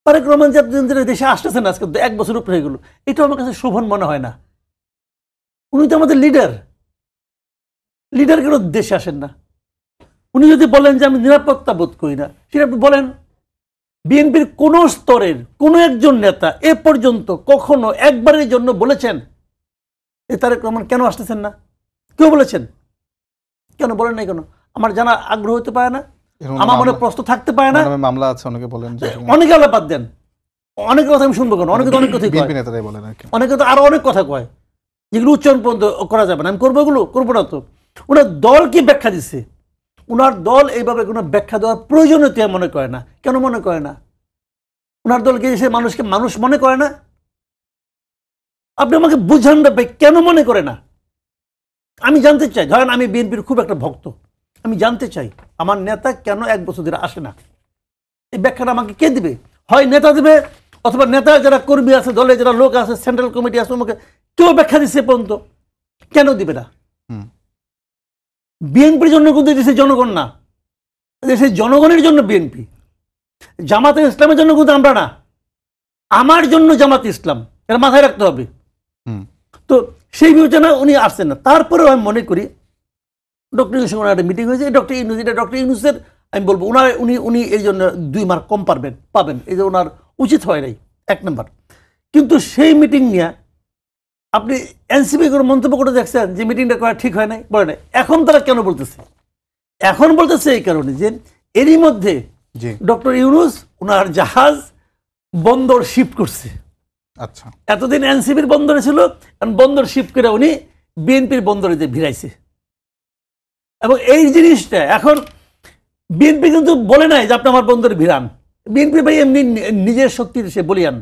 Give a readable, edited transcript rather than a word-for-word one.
তারেক রহমান যে দেশে আসতেছেন আজকে 1 বছর উপরে হয়ে গেল, এটা আমার কাছে শোভন মনে হয় না। উনি তো আমাদের লিডার কেন দেশে আসেন না? উনি যদি বলেন যে আমি নিরাপত্তা বোধ করি না, সেটা আপনি বলেন। বিএনপির কোন স্তরের কোন একজন নেতা এ পর্যন্ত কখনো একবারের জন্য বলেছেন এই তারেক রহমান কেন আসতেছেন না? কেউ বলেছেন? কেন বলেন নাই কেন? আমার জানা আগ্রহ হতে পারে না, আমার মনে প্রশ্ন থাকতে পারে না। মামলা আছে, অনেকে বলেন যে অনেকে আলাপাত দেন, অনেক কথা আমি শুনবো কেন? অনেকে তো অনেক কথাই কয়, অনেকে তো আরো অনেক কথা কয় যেগুলো উচ্চারণ পর্যন্ত করা যাবে না। আমি করবো এগুলো? করবো না তো। ওনার দল কি ব্যাখ্যা দিচ্ছে? ওনার দল এইভাবে কোনো ব্যাখ্যা দেওয়ার প্রয়োজনীয়তা মনে করে না। কেন মনে করে না? ওনার দলকে সে মানুষকে মানুষ মনে করে না? আপনি আমাকে বুঝান না ভাই, কেন মনে করে না? আমি জানতে চাই। ধরেন আমি বিএনপির খুব একটা ভক্ত, আমি জানতে চাই আমার নেতা কেন 1 বছর ধরে আসে না। এই ব্যাখ্যাটা আমাকে কে দিবে? হয় নেতা দিবে, অথবা নেতা যারা কর্মী আছে, দলে যারা লোক আছে, সেন্ট্রাল কমিটি আছে, আমাকে কেউ ব্যাখ্যা দিচ্ছে পর্যন্ত কেন দিবে না? বিএনপির জন্য কিন্তু দেশের জনগণ না, দেশের জনগণের জন্য বিএনপি। জামাতে ইসলামের জন্য কিন্তু আমরা না, আমার জন্য জামাতে ইসলাম, এটা মাথায় রাখতে হবে। তো সেই বিবেচনা উনি আসছেন না। তারপরেও আমি মনে করি ডক্টর ইউনুসের সঙ্গে একটা মিটিং হয়েছে, ডক্টর ইউনুস, এটা ডক্টর ইউনুসের আমি বলবো উনি এই জন্য 2 মার্ক কম পাবেন, এই যে ওনার উচিত হয় নাই 1 নম্বর। কিন্তু সেই মিটিং নিয়ে আপনি এনসিপি কোনো মন্তব্য করে দেখছেন যে মিটিংটা করা ঠিক হয় নাই? বলে নাই। এখন তারা কেন বলতেছে? এখন বলতেছে এই কারণে যে এরই মধ্যে ডক্টর ইউনুস ওনার জাহাজ বন্দর শিফট করছে। আচ্ছা, এতদিন এনসিপির বন্দরে ছিল, বন্দর শিফট করে উনি বিএনপির বন্দরে যে ভিড়াইছে। এবং এই জিনিসটা এখন বিএনপি কিন্তু বলে নাই যে আপনি আমার বন্দরে ভিড়ান। বিএনপি ভাই এমনি নিজের শক্তির সে বলিয়ান।